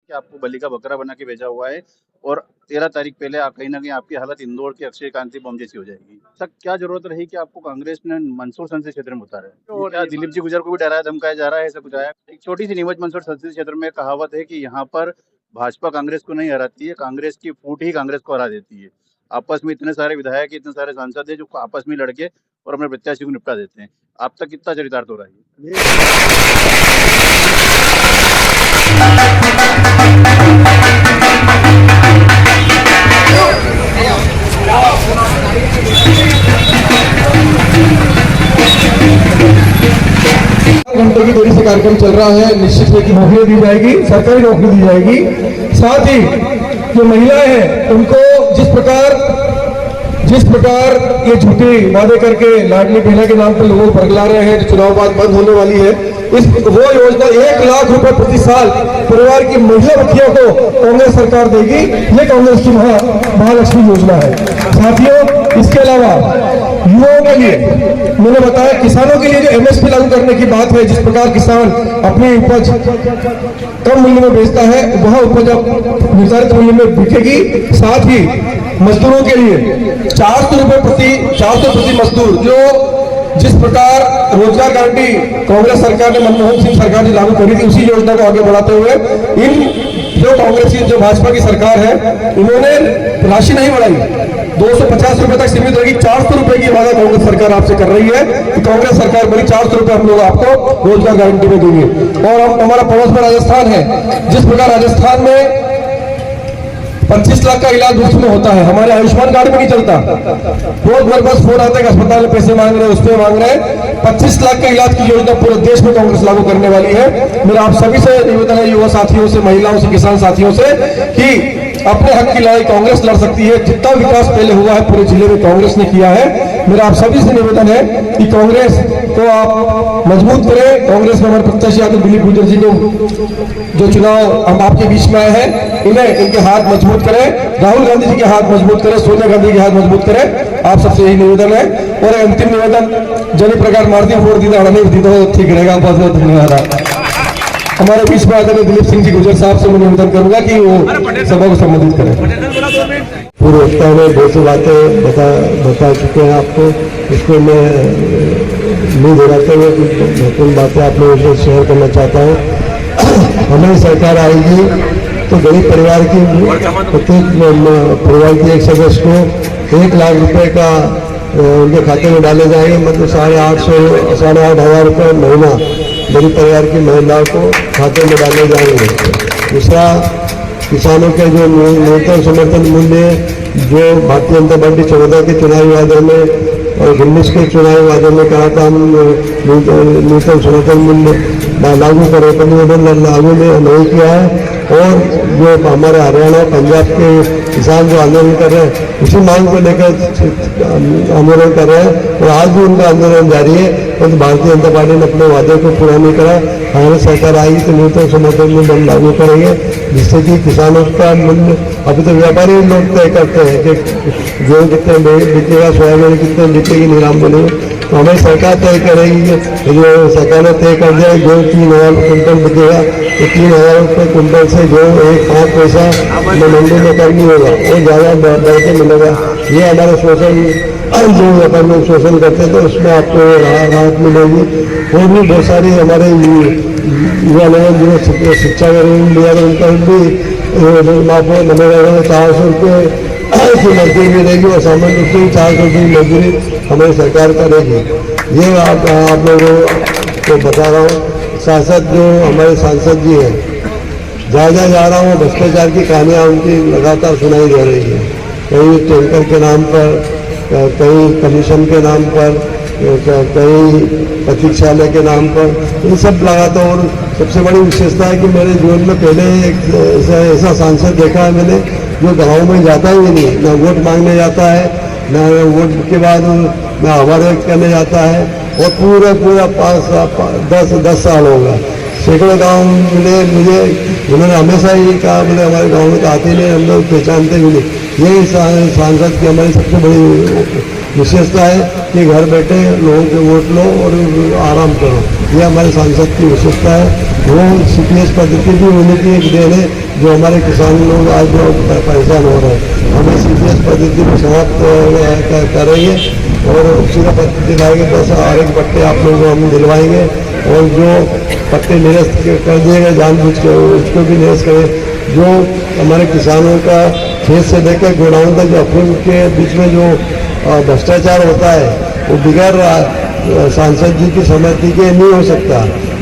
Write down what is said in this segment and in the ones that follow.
कि आपको बलि का बकरा बना के भेजा हुआ है और 13 तारीख पहले कहीं ना कहीं आपकी हालत इंदौर के अक्षय कांति बम जैसी हो जाएगी। सर क्या जरूरत रही कि आपको कांग्रेस ने मंदसौर संसदीय क्षेत्र में उतारा है? और क्या दिलीप जी गुजर को भी डराया धमकाया जा रहा है, ऐसा कुछ आया? एक छोटी सी नीमच मंदसौर संसदीय क्षेत्र में कहावत है कि यहाँ पर भाजपा कांग्रेस को नहीं हराती है, कांग्रेस की फूट ही कांग्रेस को हरा देती है। आपस में इतने सारे विधायक, इतने सारे सांसद है जो आपस में लड़के और अपने प्रत्याशी को निपटा देते हैं। आप तक कितना चरितार्थ हो रहा है? घंटे की देरी से कार्यक्रम चल रहा है। निश्चित है कि नौकरी दी जाएगी, सरकारी नौकरी दी जाएगी। साथ ही जो महिलाएं हैं उनको जिस प्रकार ये झूठे वादे करके लाडली बहना के नाम पर लोगों को बरगला रहे हैं, जो चुनाव बाद बंद होने वाली है, वो योजना 1 लाख रुपए प्रति साल परिवार की महिला मुखिया को कांग्रेस सरकार देगी। ये कांग्रेस की महालक्ष्मी योजना है। साथियों, इसके अलावा युवाओं के लिए मैंने बताया, किसानों के लिए जो एमएसपी लागू करने की बात है, जिस प्रकार किसान अपनी उपज कम मूल्य में बेचता है, वह उपज अब निर्धारित मूल्य में बिकेगी। साथ ही मजदूरों के लिए 400 रुपए प्रति मजदूर, जो जिस प्रकार रोजगार गारंटी कांग्रेस सरकार ने, मनमोहन सिंह सरकार ने लागू करी थी, उसी योजना को आगे बढ़ाते हुए जो कांग्रेस की, जो भाजपा की सरकार है, इन्होंने राशि नहीं बढ़ाई, 250 रुपए तक सीमित रहेगी। 400 रुपए की वादा कांग्रेस सरकार आपसे कर रही है कि कांग्रेस सरकार बड़ी 400 रुपए हम लोग आपको रोजगार गारंटी में देंगे। और हम, हमारा पड़ोस में राजस्थान है, जिस प्रकार राजस्थान में 25 लाख का इलाज मुफ्त में होता है, हमारे आयुष्मान कार्ड में नहीं चलता। रोज मेरे पास फोन आता है कि अस्पताल में पैसे मांग रहे हैं, उस पर मांग रहे हैं। 25 लाख का इलाज की योजना पूरे देश में कांग्रेस लागू करने वाली है। मेरा आप सभी से निवेदन है, युवा साथियों से, महिलाओं से, किसान साथियों से, कि अपने हक की लड़ाई कांग्रेस लड़ सकती है। जितना विकास पहले हुआ है पूरे जिले में कांग्रेस ने किया है। मेरा आप सभी से निवेदन है कि कांग्रेस को आप मजबूत करें। कांग्रेस में हमारे प्रत्याशी आदरणीय दिलीप गुजर जी को, जो चुनाव हम आपके बीच में आए हैं, इनके हाथ मजबूत करें, राहुल गांधी जी के हाथ मजबूत करें, सोनिया गांधी के हाथ मजबूत करें। आप सबसे यही निवेदन है। और अंतिम निवेदन, जनी प्रकार मारती वोट दीदा तो ठीक रहेगा। बहुत बहुत धन्यवाद। हमारे बीच में आदरणीय दिलीप सिंह जी गुजर साहब से मैं निवेदन करूंगा कि वो सभा को संबोधित करें। पूर्व वक्ता ने बहुत सी बातें बता चुके हैं आपको, इसको मैं नहीं दोहराते हुए कुछ महत्वपूर्ण बातें आप लोगों से शेयर करना चाहता हूँ। हमारी सरकार आएगी तो गरीब परिवार की, प्रत्येक परिवार के एक सदस्य को 1 लाख रुपए का उनके खाते में डाले जाएंगे, मतलब 8,500 रुपये महीना गरीब परिवार की महिलाओं को खाते में डाले जाएंगे। दूसरा, किसानों के जो न्यूनतम समर्थन मूल्य, जो भारतीय जनता पार्टी 14 के चुनावी वादे में और 19 के चुनावी वादे में कहा था, हम न्यूनतम समर्थन मूल्य लागू करें, तो लागू नहीं किया है। और जो हमारे हरियाणा पंजाब के किसान जो आंदोलन कर रहे हैं, उसी मांग को लेकर आंदोलन कर रहे हैं और आज भी उनका आंदोलन जारी है। तो भारतीय जनता पार्टी ने अपने वादे को पूरा नहीं करा। कांग्रेस सरकार आएगी तो न्यूनतम समर्थन मूल्य हम लागू करेंगे, जिससे कि किसानों का मूल्य, अभी तो व्यापारी लोग तय करते हैं कि गेहूँ कितने बिकेगा, सोयाबीन कितने बिकेगी, नीलाम बनेगी। तो हमारी सरकार तय करेगी कि जो सरकार ने तय कर दिया गेहूँ 3,000 कुंटल बिकेगा, तो 3,000 रुपये कुंटल से गेहूँ 1.5 पैसा मंडी में कम नहीं होगा, वो ज़्यादा बढ़ के मिलेगा। ये हमारे शोषण, जो व्यापार लोग शोषण करते हैं, तो उसमें आपको राहत मिलेगी। और भी बहुत सारी हमारे युवा लोग जो शिक्षा का ऋण लिया था, उनका भी माफ बनेगा। 400 रुपये की मजदूरी मिलेगी और सामान्य रूप से 400 रुपये की मजदूरी हमारी सरकार करेगी। ये आप लोगों को बता रहा हूँ। सांसद जो हमारे सांसद जी हैं, जहाँ जा रहा हूँ, भ्रष्टाचार की कहानियाँ उनकी लगातार सुनाई दे रही है। कहीं टैंकर के नाम पर, कहीं कमीशन के नाम पर, कहीं प्रतीक्षालय के नाम पर, इन सब लगाता हूँ। और सबसे बड़ी विशेषता है कि मेरे जीवन में पहले ऐसा सांसद देखा है मैंने, जो गाँव में जाता ही नहीं, ना वोट मांगने जाता है, ना वोट के बाद ना आभार व्यक्त करने जाता है। और पूरा 10 साल होगा, सैकड़ों गाँव मिले मुझे, उन्होंने हमेशा ही कहा, बोले हमारे गाँव में तो आते नहीं, हम लोग पहचानते भी नहीं। यही सांसद की हमारी सबसे बड़ी विशेषता है कि घर बैठे लोगों के वोट लो और आराम करो। ये हमारे सांसद की विशेषता है। वो CPS पद्धति भी होने की एक देन है, जो हमारे किसान लोग आज जो परेशान हो रहे हैं। हम इस CPS पद्धति को समाप्त करेंगे और उसी का पद्धति लाएंगे। 10 आरएक पट्टे आप लोगों को हम दिलवाएंगे और जो पट्टे निरस्त कर दिए गए जानबूझ के उसको भी निरस्त करें। जो हमारे किसानों का खेत से लेकर गोडाउन तक जो अफीम के बीच में जो भ्रष्टाचार होता है वो बिगैर सांसद जी की सहमति के नहीं हो सकता।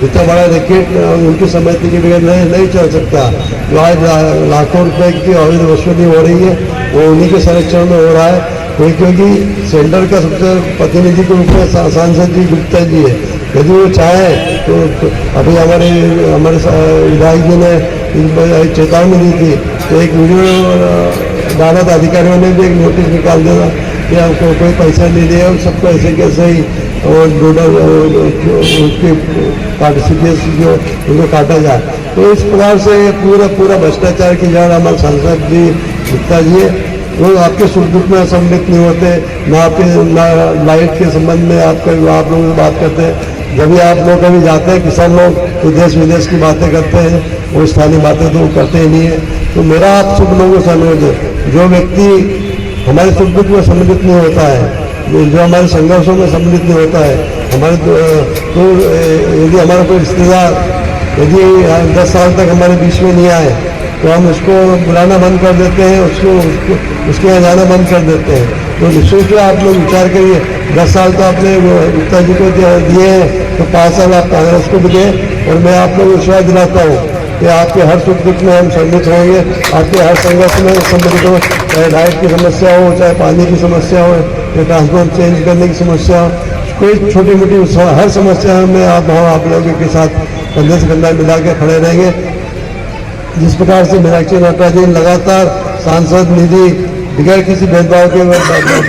इतना बड़ा रैकेट उनकी सहमति के बगैर नहीं चल सकता। जो आज लाखों रुपए की अवैध वसूली हो रही है वो उन्हीं के संरक्षण में हो रहा है। क्योंकि सेंटर का सबसे प्रतिनिधि के रूप में सांसद जी गुप्ता जी है। यदि वो चाहे तो अभी हमारे विधायक जी ने चेतावनी दी थी तो एक वीडियो डाला था, अधिकारियों ने भी एक नोटिस निकाल दिया कि आपको कोई पैसा नहीं दिया और सबको ऐसे कैसे ही और डोडर उसके पार्टिसिपेट जो उनको काटा जाए। तो इस प्रकार से पूरा भ्रष्टाचार की जड़ हमारे सांसद जी गुप्ता जी है। वो आपके सुख दुख में सम्मिलित नहीं होते, ना लाइट के संबंध में आप लोगों से बात करते हैं। जब भी आप लोग कभी जाते हैं किसान लोग तो देश विदेश की बातें करते हैं, वो स्थानीय बातें तो करते ही नहीं है। तो मेरा आप सब लोगों से अनुरोध है, जो व्यक्ति हमारे सुख दुख में सम्मिलित नहीं होता है, जो हमारे संघर्षों में सम्मिलित नहीं होता है, हमारे तो यदि हमारा कोई रिश्तेदार यदि 10 साल तक हमारे बीच में नहीं आए तो हम उसको बुलाना बंद कर देते हैं, उसके यहाँ जाना बंद कर देते हैं। तो निश्चित से आप लोग विचार करिए, 10 साल तो आपने गुप्ता जी को दिए हैं तो 5 साल आप कांग्रेस को भी दें। और मैं आप लोग विश्वास दिलाता हूँ कि आपके हर सुख दुख में हम सम्मिलित होंगे, आपके हर संघर्ष में सम्मिलित हो, चाहे लाइट की समस्या हो, चाहे पानी की समस्या हो, चाहे ट्रांसपोर्ट चेंज करने की समस्या हो, कोई छोटी मोटी हर समस्या में आप लोगों के साथ कंधे से कंधा मिला के खड़े रहेंगे। जिस प्रकार से मीनाक्षी नटराज जी लगातार सांसद निधि बिगैर किसी भेदभाव के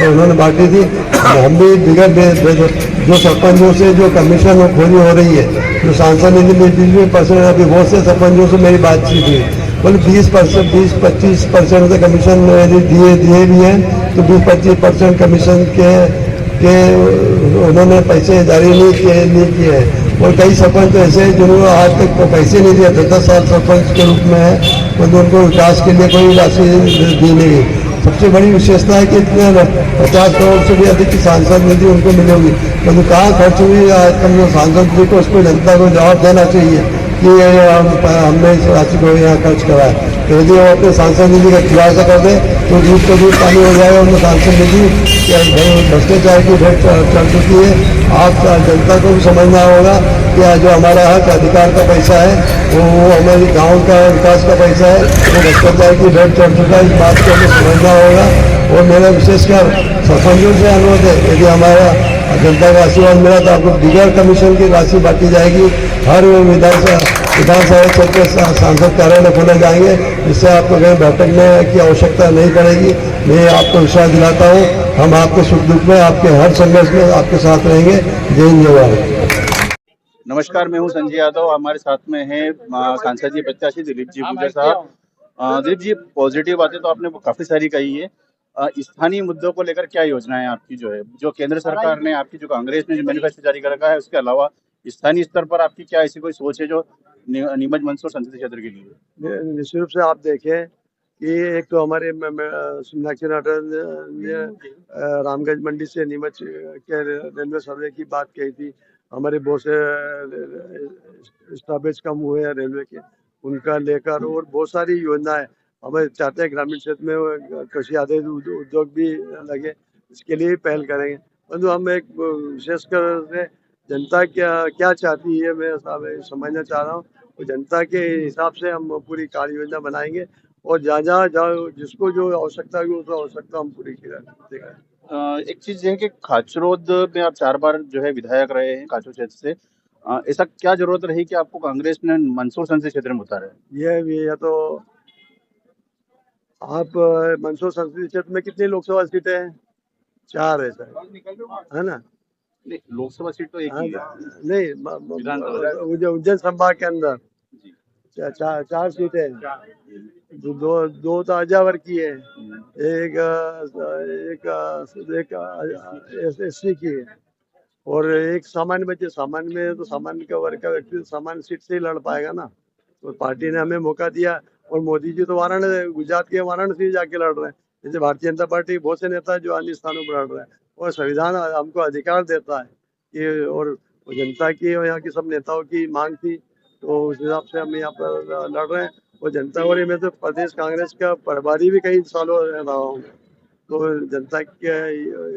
उन्होंने बांटी थी, हम भी बिगैर जो सरपंचों से जो कमीशन खोरी हो रही है, जो सांसद निधि में 20% अभी बहुत से सरपंचों से मेरी बातचीत हुई, बोले 20%, 20-25% से कमीशन यदि दिए भी हैं तो 20-25% कमीशन के उन्होंने पैसे जारी नहीं किए हैं। और कई सरपंच ऐसे हैं जिन्होंने आज तक पैसे नहीं दिए, 10 साल सरपंच के रूप में है, तो उनको विकास के लिए कोई राशि दी नहीं गई। सबसे बड़ी विशेषता है कि इतने 50 करोड़ से भी अधिक की सांसद निधि उनको मिलेगी, तो कहाँ खर्च हुई कम सांसद जी को उसको जनता को जवाब देना चाहिए कि हमने इस राशि को यहाँ खर्च करा है। तो यदि वो अपने सांसद निधि का खुलासा कर दे तो दूध को दूध पानी हो जाएगा। उनमें सांसद निधि भ्रष्टाचार की भेंट चढ़ चुकी है। आप जनता को भी समझना होगा कि जो हमारा हक अधिकार का पैसा है वो हमारे गांव का विकास का पैसा है, वो भ्रष्टाचार की भेंट चढ़ चुका है। इस बात को हमें समझना होगा। और मेरा विशेषकर सरपंचों से अनुरोध है, यदि हमारा जनता का आशीर्वाद मिला तो आपको बिगैर कमीशन की राशि बांटी जाएगी। हर विधानसभा क्षेत्र के सांसद कार्यालय खोले जाएंगे, जिससे आपको कहीं भटकने की आवश्यकता नहीं पड़ेगी। मैं आपको विश्वास दिलाता हूँ, हम आपके सुख दुख में, आपके हर संघर्ष में आपके साथ रहेंगे। जय हिंद, जय भारत। नमस्कार, मैं हूं संजय यादव। हमारे साथ में है सांसद जी प्रत्याशी दिलीप जी गुजर साहब। दिलीप जी, पॉजिटिव बातें तो आपने काफी सारी कही है। स्थानीय मुद्दों को लेकर क्या योजनाएं आपकी जो केंद्र सरकार ने, आपकी जो कांग्रेस ने जो मैनिफेस्टो जारी कर रखा है, उसके अलावा स्थानीय स्तर पर आपकी क्या ऐसी कोई सोच है जो नीमच मंदसौर संसदीय क्षेत्र के लिए? निश्चित रूप से आप देखें कि एक तो हमारे मीनाक्षी नटराज ने रामगंज मंडी से नीमच के रेलवे सर्वे की बात कही थी। हमारे बहुत से स्टॉपेज कम हुए हैं रेलवे के, उनका लेकर और बहुत सारी योजनाएं हमें चाहते हैं ग्रामीण क्षेत्र में कृषि आधारित उद्योग भी लगे, इसके लिए पहल करेंगे। परंतु हम एक विशेषकर जनता क्या चाहती है मैं समझना चाह रहा हूँ। तो जनता के हिसाब से हम पूरी कार्य योजना बनाएंगे और जहाँ जिसको जो आवश्यकता होगी उस आवश्यकता हम पूरी करेंगे। एक चीज है कि खाचरोद में आप 4 बार विधायक रहे हैं खाचर क्षेत्र से। ऐसा क्या जरूरत रही कि आपको कांग्रेस ने मंदसौर संसदीय क्षेत्र में उतारा है? ये तो आप मंदसौर संसदीय क्षेत्र में कितनी लोकसभा सीटें हैं? 4 है सर, है ना? नहीं, लोकसभा सीट तो एक ही है। नहीं, उज्जैन संभाग के अंदर 4 सीटें हैं। दो तो अजावर की है, एक SC की है और एक सामान्य बच्चे, सामान्य में तो सामान्य का वर्ग का व्यक्ति सामान्य सीट से ही लड़ पाएगा ना। तो पार्टी ने हमें मौका दिया और मोदी जी तो वाराणसी, गुजरात के वाराणसी जाके लड़ रहे हैं। जैसे भारतीय जनता पार्टी बहुत से नेता जो अन्य स्थानों पर लड़ रहे हैं, और संविधान हमको अधिकार देता है कि, और जनता की और यहाँ की सब नेताओं की मांग थी, तो उस हिसाब से हम यहाँ पर लड़ रहे हैं। और जनता, और मैं तो प्रदेश कांग्रेस का प्रभारी भी कई सालों रहा हूँ, तो जनता के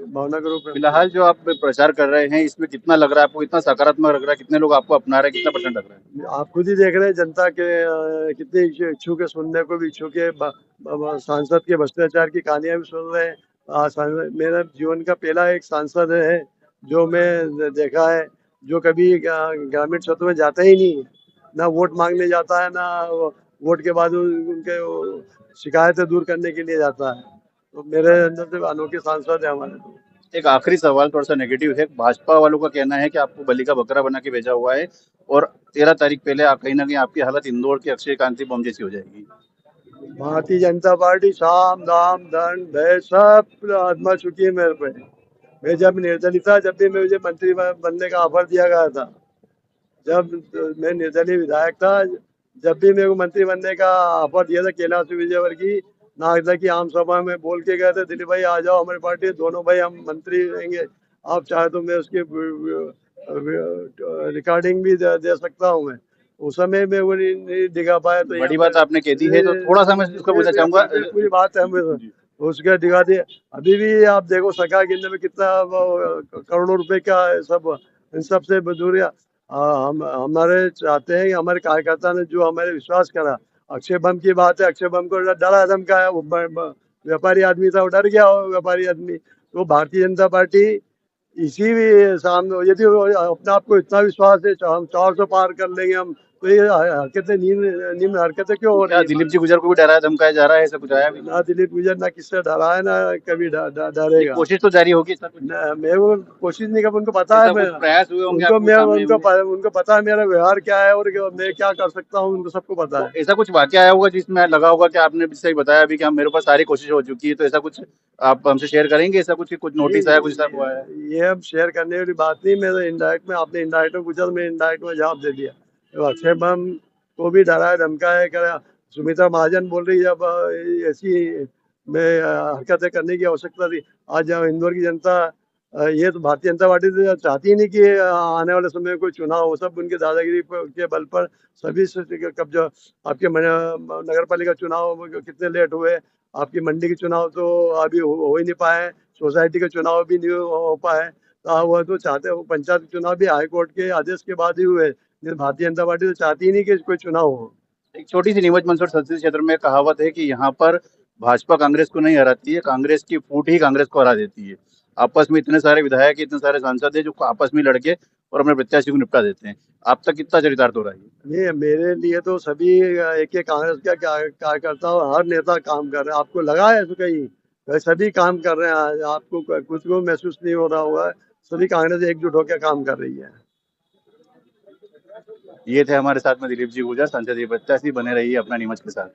भावना के रूप में फिलहाल जो आप प्रचार कर रहे हैं इसमें कितना लग रहा है आपको, कितना सकारात्मक लग रहा है, कितने लोग आपको अपना रहे हैं, कितना परसेंट लग रहा है? आप खुद ही देख रहे हैं जनता के कितने इच्छुक है, सुनने को भी इच्छुक है। सांसद के भ्रष्टाचार की कहानियां भी सुन रहे हैं। मेरा जीवन का पहला एक सांसद है जो मैं देखा है, जो कभी ग्रामीण क्षेत्र में जाता ही नहीं है, ना वोट मांगने जाता है, ना वोट के बाद उनके शिकायतें दूर करने के लिए जाता है। तो मेरे अंदर से अनोखे सांसद है हमारे। तो एक आखिरी सवाल थोड़ा सा नेगेटिव है। भाजपा वालों का कहना है कि आपको बलि का बकरा बना के भेजा हुआ है और 13 तारीख पहले कहीं ना कहीं आपकी हालत इंदौर की अक्षय कांति बम जैसी हो जाएगी। भारतीय जनता पार्टी साम दाम दंड भय सब आजमा चुकी है मेरे पे। मैं जब निर्दलीय था, जब भी मुझे मंत्री बनने का ऑफर दिया गया था, जब मैं निर्दलीय विधायक था, जब भी मेरे को मंत्री बनने का ऑफर दिया था, कैलाश विजयवर्गीय नागदा की आम सभा में बोल के गए थे, दिलीप भाई आ जाओ हमारी पार्टी, दोनों भाई हम मंत्री रहेंगे, आप चाहे तो मैं उसकी रिकॉर्डिंग भी दे सकता हूँ। मैं उस समय में वो नहीं दिखा पाया। तो बड़ी बात आपने कह दी है, तो थोड़ा सा मैं इसको पूछना चाहूंगा। पूरी बात है उसका दिखा दिया। अभी भी आप देखो सरकार गिनने में कितना करोड़ों रुपए का सब, इन सब से दूरिया। हम हमारे चाहते हैं कि हमारे कार्यकर्ता ने जो हमारे विश्वास करा, अक्षय बम की बात है, अक्षय बम को डरा धमकाया, वो व्यापारी आदमी था, वो डर गया व्यापारी आदमी। तो भारतीय जनता पार्टी इसी भी सामने, यदि अपने आप को इतना विश्वास है हम 400 पार कर लेंगे हम, तो ये हरकतें निम्न हरकतें क्यों हो रही क्या है? दिलीप जी गुजर को भी डराया धमकाया जा रहा है, ऐसा कुछ आया भी? ना दिलीप गुजर ना किससे डरा है, ना कभी डरेगा। कोशिश तो जारी होगी सर, कुछ मैं वो कोशिश नहीं कर, उनको पता है, ऐसा कुछ प्रयास हुए होंगे उनको आपके मैं सामने में? उनको पता है मेरा व्यवहार क्या है और मैं क्या कर सकता हूँ, उनको सबको पता है। ऐसा कुछ वाकया आया होगा जिसमें लगा होगा कि आपने सही बताया अभी कि हम, मेरे पास सारी कोशिश हो चुकी है, तो ऐसा कुछ आप हमसे शेयर करेंगे? ऐसा कुछ नोटिस आया, कुछ ऐसा हुआ है? ये अब शेयर करने वाली बात नहीं। मैं तो इनडायरेक्ट में, आपने इनडायरेक्ट में पूछा तो मैं इनडायरेक्ट में जवाब दे दिया। तो अक्षय बम को भी डराया धमकाया करा। सुमित्रा महाजन बोल रही है अब ऐसी में हरकतें करने की आवश्यकता थी। आज जब इंदौर की जनता, ये तो भारतीय जनता पार्टी तो चाहती ही नहीं कि आने वाले समय में कोई चुनाव हो। सब उनके दादागिरी के बल पर सभी कब्जा। आपके नगर पालिका चुनाव कितने लेट हुए, आपकी मंडी के चुनाव तो अभी हो ही नहीं पाए, सोसाइटी के चुनाव भी नहीं हो पाए। तो वो तो चाहते हो, पंचायत चुनाव भी हाईकोर्ट के आदेश के बाद ही हुए, लेकिन भारतीय जनता पार्टी तो चाहती ही नहीं कि कोई चुनाव हो। एक छोटी सी नीमच मंदसौर संसदीय क्षेत्र में कहावत है कि यहाँ पर भाजपा कांग्रेस को नहीं हराती है, कांग्रेस की फूट ही कांग्रेस को हरा देती है। आपस में इतने सारे विधायक, इतने सारे सांसद है जो आपस में लड़के और अपने प्रत्याशी को निपटा देते हैं। आप तक कितना चरितार्थ हो रहा है? नहीं, मेरे लिए तो सभी एक एक कांग्रेस का कार्यकर्ता और हर नेता काम कर रहे हैं। आपको लगा है तो कहीं सभी काम कर रहे हैं, आपको कुछ को महसूस नहीं हो रहा होगा। सभी कांग्रेस एकजुट होकर काम कर रही है। ये थे हमारे साथ में दिलीप जी गुजर, संसदीय प्रत्याशी। बने रहिए अपना नीमच के साथ।